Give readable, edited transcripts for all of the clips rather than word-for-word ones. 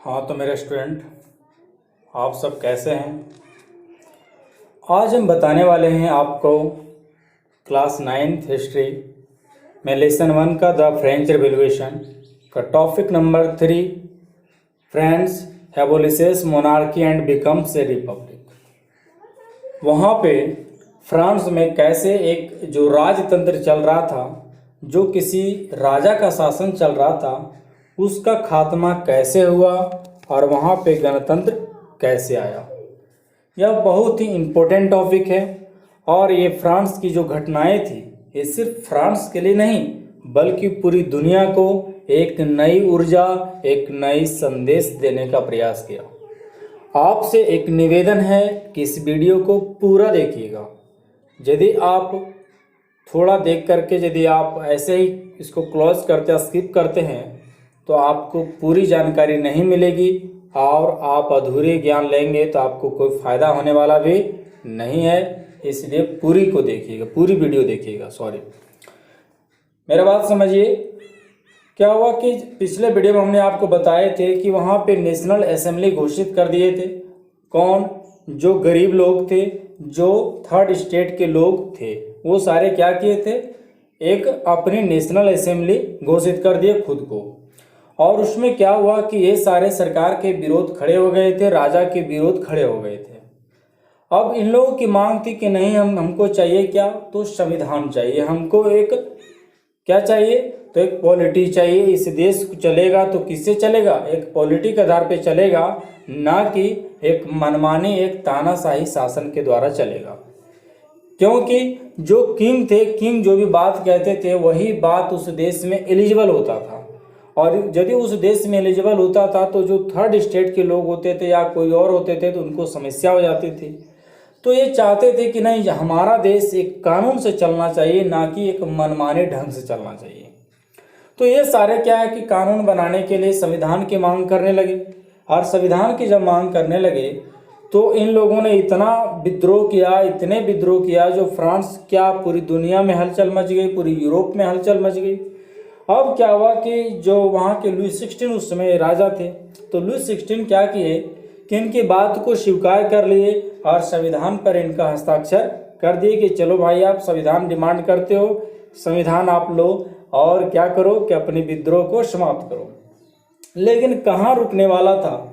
हाँ तो मेरे स्टूडेंट, आप सब कैसे हैं। आज हम बताने वाले हैं आपको क्लास 9th हिस्ट्री में लेसन 1 का द फ्रेंच रिवॉल्यूशन का topic number 3, France abolishes monarchy and becomes a republic. वहाँ पे फ्रांस में कैसे एक जो राजतंत्र चल रहा था, जो किसी राजा का शासन चल रहा था, उसका खात्मा कैसे हुआ और वहाँ पे गणतंत्र कैसे आया। यह बहुत ही इम्पोर्टेंट टॉपिक है और ये फ्रांस की जो घटनाएं थी, ये सिर्फ फ्रांस के लिए नहीं बल्कि पूरी दुनिया को एक नई ऊर्जा, एक नई संदेश देने का प्रयास किया। आपसे एक निवेदन है कि इस वीडियो को पूरा देखिएगा। यदि आप थोड़ा देख करके यदि आप ऐसे ही इसको क्लोज करते स्किप करते हैं तो आपको पूरी जानकारी नहीं मिलेगी और आप अधूरे ज्ञान लेंगे तो आपको कोई फ़ायदा होने वाला भी नहीं है। इसलिए पूरी को देखिएगा, पूरी वीडियो देखिएगा। सॉरी, मेरा बात समझिए। क्या हुआ कि पिछले वीडियो में हमने आपको बताए थे कि वहाँ पे नेशनल असेंबली घोषित कर दिए थे। कौन? जो गरीब लोग थे, जो थर्ड स्टेट के लोग थे, वो सारे क्या किए थे, एक अपनी नेशनल असेंबली घोषित कर दिए खुद को। और उसमें क्या हुआ कि ये सारे सरकार के विरोध खड़े हो गए थे, राजा के विरोध खड़े हो गए थे। अब इन लोगों की मांग थी कि नहीं, हमको चाहिए क्या, तो संविधान चाहिए। हमको एक क्या चाहिए, तो एक पॉलिटी चाहिए। इस देश चलेगा तो किससे चलेगा, एक पॉलिटी के आधार पे चलेगा, ना कि एक मनमानी, एक तानाशाही शासन के द्वारा चलेगा। क्योंकि जो किंग थे, किंग जो भी बात कहते थे वही बात उस देश में एलिजिबल होता था। और यदि उस देश में एलिजिबल होता था तो जो थर्ड स्टेट के लोग होते थे या कोई और होते थे तो उनको समस्या हो जाती थी। तो ये चाहते थे कि नहीं, हमारा देश एक कानून से चलना चाहिए, ना कि एक मनमाने ढंग से चलना चाहिए। तो ये सारे क्या है कि कानून बनाने के लिए संविधान की मांग करने लगे। और संविधान की जब मांग करने लगे तो इन लोगों ने इतना विद्रोह किया, इतने विद्रोह किया, जो फ्रांस क्या पूरी दुनिया में हलचल मच गई, पूरी यूरोप में हलचल मच गई। अब क्या हुआ कि जो वहाँ के लुई 16 उस समय राजा थे, तो लुई 16 क्या किए कि इनकी बात को स्वीकार कर लिए और संविधान पर इनका हस्ताक्षर कर दिए कि चलो भाई, आप संविधान डिमांड करते हो, संविधान आप लो और क्या करो कि अपने विद्रोह को समाप्त करो। लेकिन कहाँ रुकने वाला था,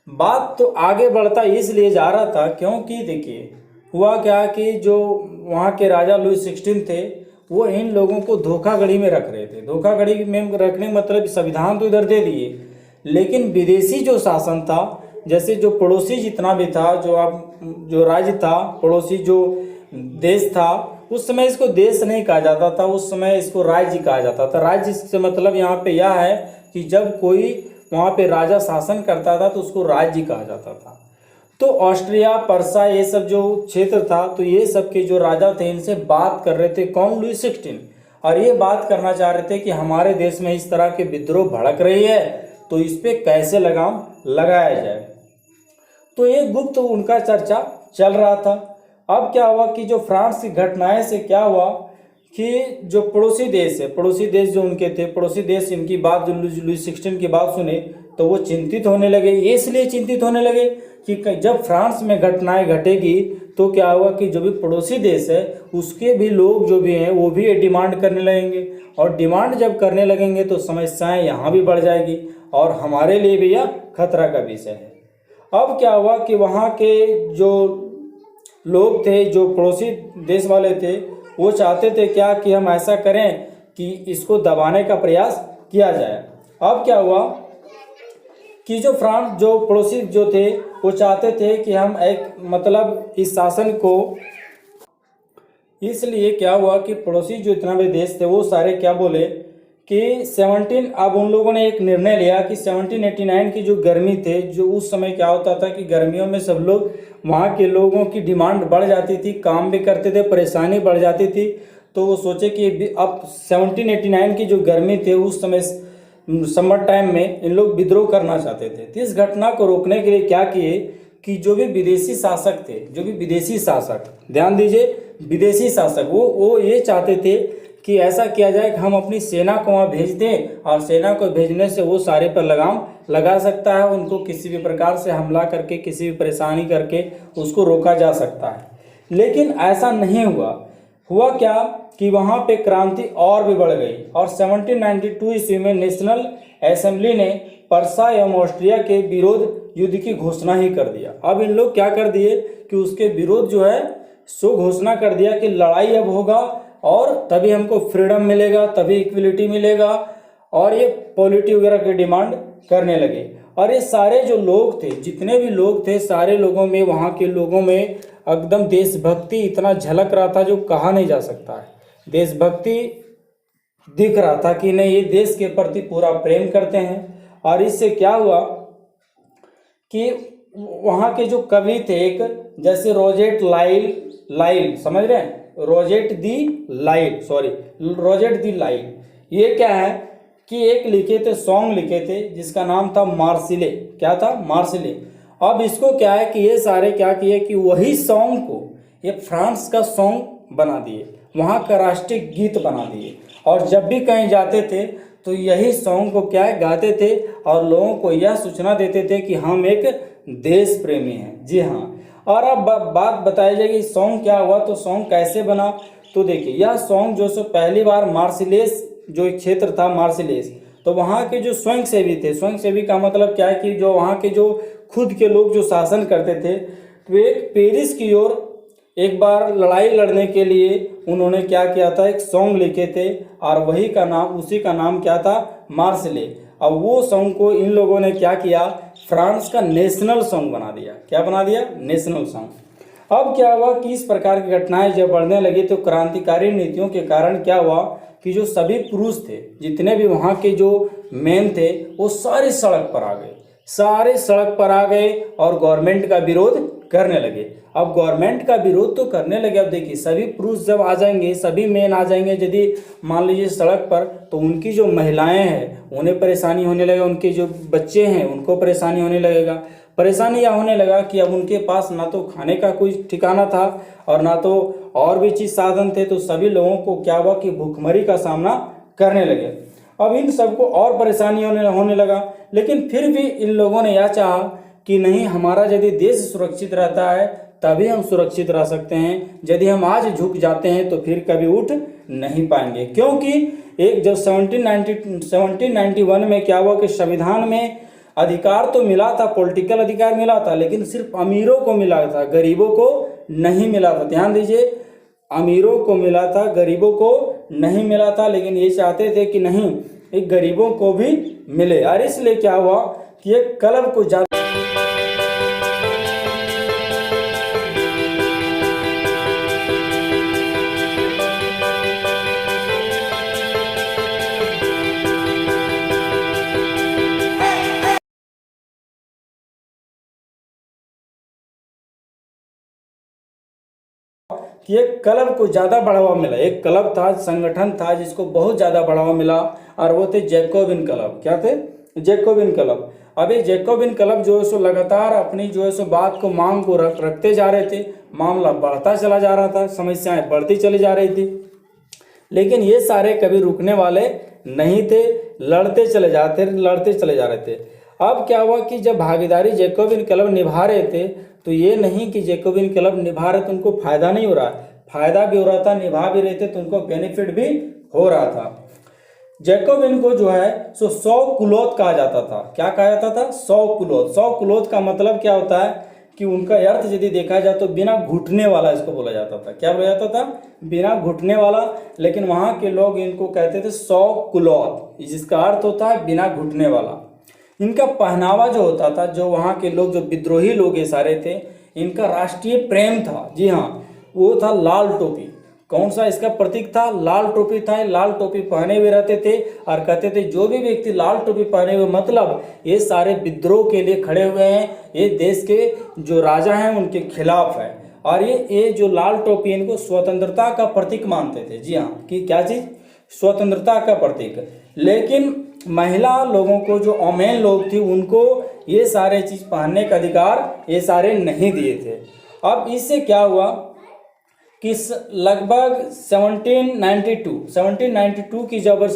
बात तो आगे बढ़ता इसलिए जा रहा था क्योंकि देखिए हुआ क्या कि जो वहाँ के राजा लुई 16 थे वो इन लोगों को धोखाधड़ी में रख रहे थे। धोखाधड़ी में रखने मतलब संविधान तो इधर दे दिए, लेकिन विदेशी जो शासन था, जैसे जो पड़ोसी जितना भी था, जो राज्य था, पड़ोसी जो देश था, उस समय इसको देश नहीं कहा जाता था, उस समय इसको राज्य कहा जाता था। राज्य से मतलब यहाँ पे यह है कि जब कोई वहाँ पे राजा शासन करता था तो उसको राज्य कहा जाता था। तो ऑस्ट्रिया, पर्सा, ये सब जो क्षेत्र था, तो ये सब के जो राजा थे इनसे बात कर रहे थे। कौन? लुई 16। और ये बात करना चाह रहे थे कि हमारे देश में इस तरह के विद्रोह भड़क रही है, तो इस पे कैसे लगाम लगाया जाए। तो ये गुप्त उनका चर्चा चल रहा था। अब क्या हुआ कि जो फ्रांस की घटनाएं से क्या हुआ कि जो पड़ोसी देश है, पड़ोसी देश जो उनके थे, पड़ोसी देश इनकी बात, जो लुई 16 की बात सुने तो वो चिंतित होने लगे। इसलिए चिंतित होने लगे कि जब फ्रांस में घटनाएं घटेगी तो क्या हुआ कि जो भी पड़ोसी देश है उसके भी लोग जो भी हैं वो भी डिमांड करने लगेंगे, और डिमांड जब करने लगेंगे तो समस्याएं यहाँ भी बढ़ जाएगी और हमारे लिए भी यह खतरा का विषय है। अब क्या हुआ कि वहाँ के जो लोग थे, जो पड़ोसी देश वाले थे, वो चाहते थे क्या कि हम ऐसा करें कि इसको दबाने का प्रयास किया जाए। अब क्या हुआ कि जो फ्रांस, जो पड़ोसी जो थे, वो चाहते थे कि हम एक मतलब इस शासन को, इसलिए क्या हुआ कि पड़ोसी जो इतना भी देश थे वो सारे क्या बोले कि 17, अब उन लोगों ने एक निर्णय लिया कि 1789 की जो गर्मी थे, जो उस समय क्या होता था कि गर्मियों में सब लोग, वहाँ के लोगों की डिमांड बढ़ जाती थी, काम भी करते थे, परेशानी बढ़ जाती थी। तो वो सोचे कि अब 1789 की जो गर्मी थे उस समय समर टाइम में इन लोग विद्रोह करना चाहते थे। तो इस घटना को रोकने के लिए क्या किए कि जो भी विदेशी शासक थे, जो भी विदेशी शासक, ध्यान दीजिए, विदेशी शासक वो ये चाहते थे कि ऐसा किया जाए कि हम अपनी सेना को वहाँ भेज दें और सेना को भेजने से वो सारे पर लगाम लगा सकता है, उनको किसी भी प्रकार से हमला करके किसी भी परेशानी करके उसको रोका जा सकता है। लेकिन ऐसा नहीं हुआ। हुआ क्या कि वहाँ पे क्रांति और भी बढ़ गई और 1792 ईस्वी में नेशनल असेंबली ने पर्सा एवं ऑस्ट्रिया के विरोध युद्ध की घोषणा ही कर दिया। अब इन लोग क्या कर दिए कि उसके विरोध जो है सो घोषणा कर दिया कि लड़ाई अब होगा और तभी हमको फ्रीडम मिलेगा, तभी इक्वलिटी मिलेगा, और ये पॉलिटी वगैरह की डिमांड करने लगे। और ये सारे जो लोग थे, जितने भी लोग थे, सारे लोगों में, वहाँ के लोगों में एकदम देशभक्ति इतना झलक रहा था जो कहा नहीं जा सकता है। देशभक्ति दिख रहा था कि नहीं, ये देश के प्रति पूरा प्रेम करते हैं। और इससे क्या हुआ कि वहाँ के जो कवि थे, एक जैसे रोजेट लाइल समझ रहे हैं, रोजेट दी लाइल, ये क्या है कि एक लिखे थे, सॉन्ग लिखे थे जिसका नाम था मार्सिले। क्या था? मार्सिले। अब इसको क्या है कि ये सारे क्या किए कि वही सॉन्ग को ये फ्रांस का सॉन्ग बना दिए, वहाँ का राष्ट्रीय गीत बना दिए, और जब भी कहीं जाते थे तो यही सॉन्ग को क्या है गाते थे और लोगों को यह सूचना देते थे कि हम एक देश प्रेमी हैं। जी हाँ। और अब बात बताई जाएगी सॉन्ग क्या हुआ, तो सॉन्ग कैसे बना। तो देखिए, यह सॉन्ग जो सो पहली बार मार्सिलेस, जो एक क्षेत्र था मार्सिलेस, तो वहाँ के जो स्वयंसेवी थे, स्वयंसेवी का मतलब क्या है कि जो वहाँ के जो खुद के लोग जो शासन करते थे, तो एक पेरिस की ओर एक बार लड़ाई लड़ने के लिए उन्होंने क्या किया था, एक सॉन्ग लिखे थे, और वही का नाम, उसी का नाम क्या था, मार्सिले। अब वो सॉन्ग को इन लोगों ने क्या किया, फ्रांस का नेशनल सॉन्ग बना दिया। क्या बना दिया? National song. अब क्या हुआ कि इस प्रकार की घटनाएं जब बढ़ने लगी तो क्रांतिकारी नीतियों के कारण क्या हुआ कि जो सभी पुरुष थे, जितने भी वहाँ के जो मेन थे, वो सारे सड़क पर आ गए और गवर्नमेंट का विरोध करने लगे। अब गवर्नमेंट का विरोध तो करने लगे। अब देखिए, सभी पुरुष जब आ जाएंगे, सभी मेन आ जाएंगे, यदि मान लीजिए सड़क पर, तो उनकी जो महिलाएं हैं उन्हें परेशानी होने लगेगा, उनके जो बच्चे हैं उनको परेशानी होने लगेगा। परेशानी यह होने लगा कि अब उनके पास ना तो खाने का कोई ठिकाना था और ना तो और भी चीज़ साधन थे, तो सभी लोगों को क्या हुआ कि भूखमरी का सामना करने लगे। अब इन सबको और परेशानी होने लगा, लेकिन फिर भी इन लोगों ने यह चाहा कि नहीं, हमारा यदि देश सुरक्षित रहता है तभी हम सुरक्षित रह सकते हैं। यदि हम आज झुक जाते हैं तो फिर कभी उठ नहीं पाएंगे। क्योंकि एक जब 1791 में क्या हुआ कि संविधान में अधिकार तो मिला था, पॉलिटिकल अधिकार मिला था, लेकिन सिर्फ अमीरों को मिला था, गरीबों को नहीं मिला था। ध्यान दीजिए, अमीरों को मिला था, गरीबों को नहीं मिला था। लेकिन ये चाहते थे कि नहीं, एक गरीबों को भी मिले, और इसलिए क्या हुआ कि एक क्लब को ज्यादा कि एक क्लब को ज़्यादा बढ़ावा मिला। एक क्लब था, संगठन था जिसको बहुत ज़्यादा बढ़ावा मिला, और वो थे जैकोबिन क्लब। क्या थे? Jacobin club. अब ये जैकोबिन क्लब जो है सो लगातार अपनी जो है सो बात को, मांग को रखते जा रहे थे। मामला बढ़ता चला जा रहा था, समस्याएं बढ़ती चली जा रही थी, लेकिन ये सारे कभी रुकने वाले नहीं थे, लड़ते चले जा रहे थे। अब क्या हुआ कि जब भागीदारी जैकोबिन क्लब निभा रहे थे, तो ये नहीं कि जैकोबिन क्लब निभा रहे तो उनको फायदा नहीं हो रहा, फायदा भी हो रहा था, निभा भी रहे थे तो उनको बेनिफिट भी हो रहा था। जैकोबिन को जो है सो 100 कुलोत कहा जाता था। क्या कहा जाता था? 100 कुलोत। 100 कुलोत का मतलब क्या होता है कि उनका अर्थ यदि देखा जाए तो बिना घुटने वाला इसको बोला जाता था। क्या बोला जाता था? बिना घुटने वाला। लेकिन वहाँ के लोग इनको कहते थे 100 कुलोत, जिसका अर्थ होता है बिना घुटने वाला। इनका पहनावा जो होता था, जो वहाँ के लोग, जो विद्रोही लोग ये सारे थे, इनका राष्ट्रीय प्रेम था। जी हाँ, वो था लाल टोपी। कौन सा इसका प्रतीक था? लाल टोपी था। लाल टोपी पहने हुए रहते थे और कहते थे जो भी व्यक्ति लाल टोपी पहने हुए, मतलब ये सारे विद्रोह के लिए खड़े हुए हैं, ये देश के जो राजा हैं उनके खिलाफ है। और ये जो लाल टोपी, इनको स्वतंत्रता का प्रतीक मानते थे। जी हाँ, कि क्या चीज़? स्वतंत्रता का प्रतीक। लेकिन महिला लोगों को, जो ओमेन लोग थी, उनको ये सारे चीज़ पहनने का अधिकार ये सारे नहीं दिए थे। अब इससे क्या हुआ कि लगभग 1792 की जब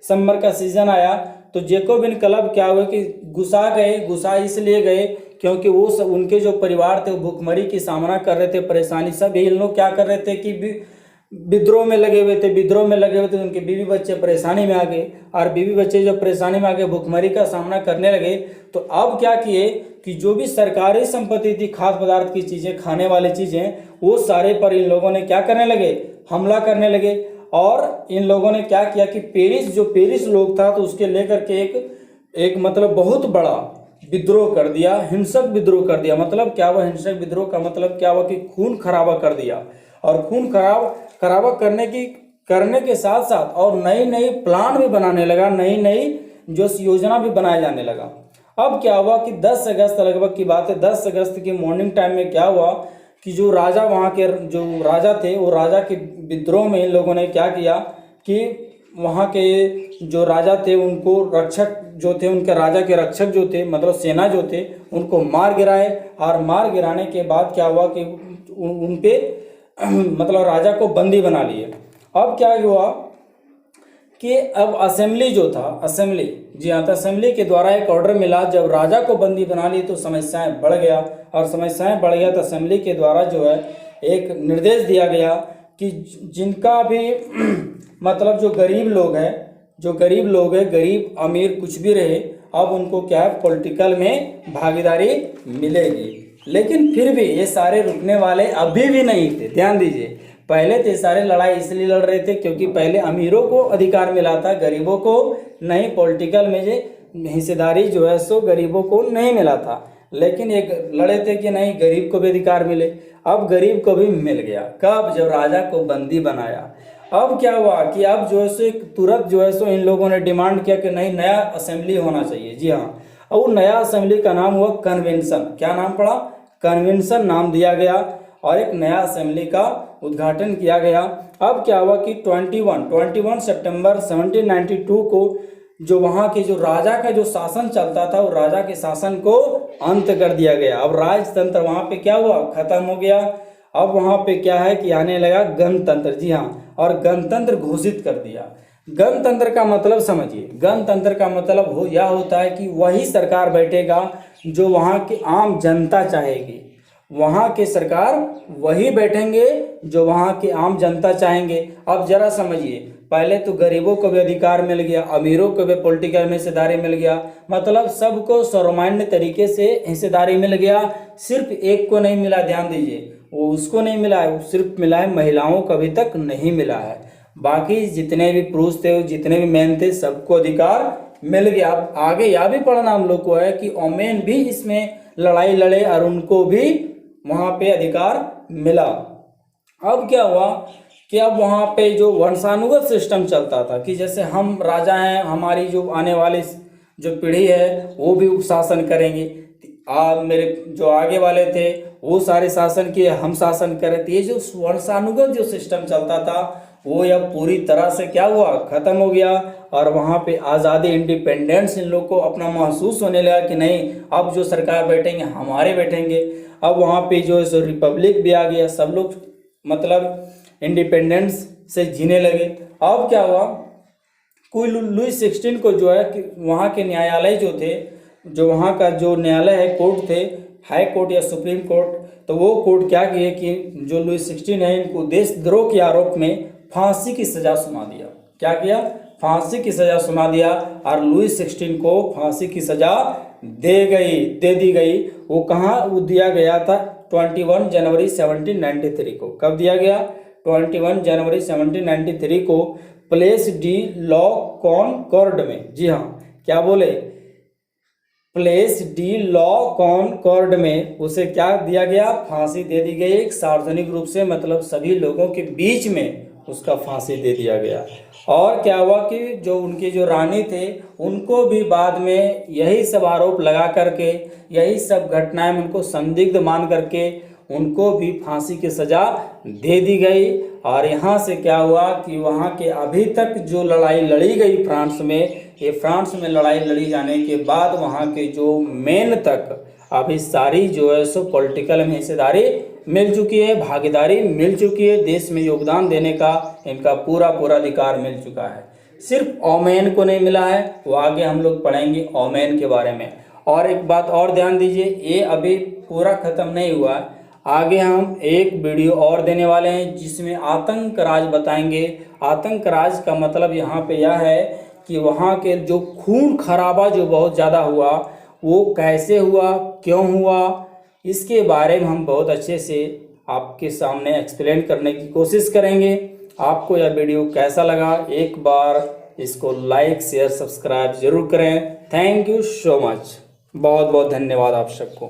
समर का सीजन आया तो जैकोबिन क्लब क्या हुआ कि गुस्सा इसलिए गए क्योंकि वो सब उनके जो परिवार थे वो भूखमरी की सामना कर रहे थे, परेशानी। सब इन लोग क्या कर रहे थे कि विद्रोह में लगे हुए थे तो उनके बीवी बच्चे परेशानी में आ गए, और बीवी बच्चे जब परेशानी में आ गए, भूखमरी का सामना करने लगे, तो अब क्या किए कि जो भी सरकारी संपत्ति थी, खाद्य पदार्थ की चीज़ें, खाने वाली चीज़ें, वो सारे पर इन लोगों ने क्या करने लगे, हमला करने लगे। और इन लोगों ने क्या किया कि पेरिस लोग था तो उसके लेकर के एक मतलब बहुत बड़ा विद्रोह कर दिया, हिंसक विद्रोह कर दिया। मतलब क्या हुआ, हिंसक विद्रोह का मतलब क्या हुआ कि खून खराबा कर दिया, और खून खराबा करने के साथ साथ और नई प्लान भी बनाने लगा, नई जो योजना भी बनाया जाने लगा। अब क्या हुआ कि 10 अगस्त लगभग की बात है, 10 अगस्त की मॉर्निंग टाइम में क्या हुआ कि जो राजा, वहाँ के जो राजा थे, वो राजा के विद्रोह में इन लोगों ने क्या किया कि वहाँ के जो राजा थे उनको रक्षक जो थे, उनके राजा के रक्षक जो थे, मतलब सेना जो थे, उनको मार गिराए। और मार गिराने के बाद क्या हुआ कि उन पे मतलब राजा को बंदी बना लिए। अब क्या हुआ कि अब असेंबली जो था, असेंबली, जी हाँ, तो असेंबली के द्वारा एक ऑर्डर मिला, जब राजा को बंदी बना ली तो समस्याएं बढ़ गया, और समस्याएं बढ़ गया तो असेंबली के द्वारा जो है एक निर्देश दिया गया कि जिनका भी मतलब जो गरीब लोग हैं, गरीब अमीर कुछ भी रहे, अब उनको क्या है, पॉलिटिकल में भागीदारी मिलेगी। लेकिन फिर भी ये सारे रुकने वाले अभी भी नहीं थे। ध्यान दीजिए, पहले तो सारे लड़ाई इसलिए लड़ रहे थे क्योंकि पहले अमीरों को अधिकार मिला था, गरीबों को नहीं। पॉलिटिकल में जो हिस्सेदारी जो है सो गरीबों को नहीं मिला था, लेकिन एक लड़े थे कि नहीं गरीब को भी अधिकार मिले। अब गरीब को भी मिल गया, कब, जब राजा को बंदी बनाया। अब क्या हुआ कि अब जो है सो तुरंत जो है सो इन लोगों ने डिमांड किया कि नहीं, नया असेंबली होना चाहिए। जी हाँ, और वो नया असेंबली का नाम हुआ कन्वेंशन। क्या नाम पड़ा, कन्वेंशन नाम दिया गया, और एक नया असेंबली का उद्घाटन किया गया। अब क्या हुआ कि 21 सितंबर 1792 को जो वहाँ के जो राजा का जो शासन चलता था, वो राजा के शासन को अंत कर दिया गया। अब राजतंत्र वहाँ पे क्या हुआ, खत्म हो गया। अब वहाँ पे क्या है कि आने लगा गणतंत्र। जी हाँ, और गणतंत्र घोषित कर दिया। गणतंत्र का मतलब समझिए, गणतंत्र का मतलब यह होता है कि वही सरकार बैठेगा जो वहाँ की आम जनता चाहेगी। वहाँ के सरकार वही बैठेंगे जो वहाँ की आम जनता चाहेंगे। अब जरा समझिए, पहले तो गरीबों को भी अधिकार मिल गया, अमीरों को भी पॉलिटिकल में हिस्सेदारी मिल गया, मतलब सबको सर्वमान्य तरीके से हिस्सेदारी मिल गया। सिर्फ एक को नहीं मिला, ध्यान दीजिए, वो उसको नहीं मिला है, वो सिर्फ मिला है महिलाओं को अभी तक नहीं मिला है। बाकी जितने भी पुरुष थे, जितने भी मैन थे, सबको अधिकार मिल गया। अब आगे यह भी पढ़ना हम लोग को है कि ओमेन भी इसमें लड़ाई लड़े और उनको भी वहाँ पे अधिकार मिला। अब क्या हुआ कि अब वहाँ पे जो वंशानुगत सिस्टम चलता था कि जैसे हम राजा हैं, हमारी जो आने वाली जो पीढ़ी है वो भी शासन करेंगे, मेरे जो आगे वाले थे वो सारे शासन किए, हम शासन करे। तो ये जो वंशानुगत जो सिस्टम चलता था वो अब पूरी तरह से क्या हुआ, खत्म हो गया। और वहाँ पे आज़ादी, इंडिपेंडेंस इन लोग को अपना महसूस होने लगा कि नहीं, अब जो सरकार बैठेंगे हमारे बैठेंगे। अब वहाँ पे जो है सो रिपब्लिक भी आ गया, सब लोग मतलब इंडिपेंडेंस से जीने लगे। अब क्या हुआ, कोई लुई 16 को जो है कि वहाँ के न्यायालय जो थे, जो वहाँ का जो न्यायालय है, कोर्ट थे, हाई कोर्ट या सुप्रीम कोर्ट, तो वो कोर्ट क्या किए कि जो लुई 16 है, इनको देशद्रोह के आरोप में फांसी की सजा सुना दिया। क्या किया, फांसी की सजा सुना दिया, और लुई 16 को फांसी की सजा दे दी गई। वो कहाँ वो दिया गया था, 21 जनवरी 1793 को। कब दिया गया, 21 जनवरी 1793 को प्लेस डी लॉ कॉनकॉर्ड में। जी हाँ, क्या बोले, प्लेस डी लॉ कॉनकॉर्ड में उसे क्या दिया गया, फांसी दे दी गई। एक सार्वजनिक रूप से, मतलब सभी लोगों के बीच में उसका फांसी दे दिया गया। और क्या हुआ कि जो उनके जो रानी थे उनको भी बाद में यही सब आरोप लगा करके, यही सब घटनाएं उनको संदिग्ध मान करके उनको भी फांसी की सजा दे दी गई। और यहाँ से क्या हुआ कि वहाँ के अभी तक जो लड़ाई लड़ी गई फ्रांस में, ये फ्रांस में लड़ाई लड़ी जाने के बाद वहाँ के जो मेन तक अभी सारी जो है सो पॉलिटिकल में हिस्सेदारी मिल चुकी है, भागीदारी मिल चुकी है, देश में योगदान देने का इनका पूरा पूरा अधिकार मिल चुका है। सिर्फ ओमेन को नहीं मिला है, वो आगे हम लोग पढ़ेंगे ओमेन के बारे में। और एक बात और ध्यान दीजिए, ये अभी पूरा ख़त्म नहीं हुआ है, आगे हम एक वीडियो और देने वाले हैं जिसमें आतंक राज बताएंगे। आतंक राज का मतलब यहाँ पे यह है कि वहाँ के जो खून खराबा जो बहुत ज़्यादा हुआ वो कैसे हुआ, क्यों हुआ, इसके बारे में हम बहुत अच्छे से आपके सामने एक्सप्लेन करने की कोशिश करेंगे। आपको यह वीडियो कैसा लगा, एक बार इसको लाइक शेयर सब्सक्राइब जरूर करें। थैंक यू सो मच, बहुत बहुत धन्यवाद आप सबको।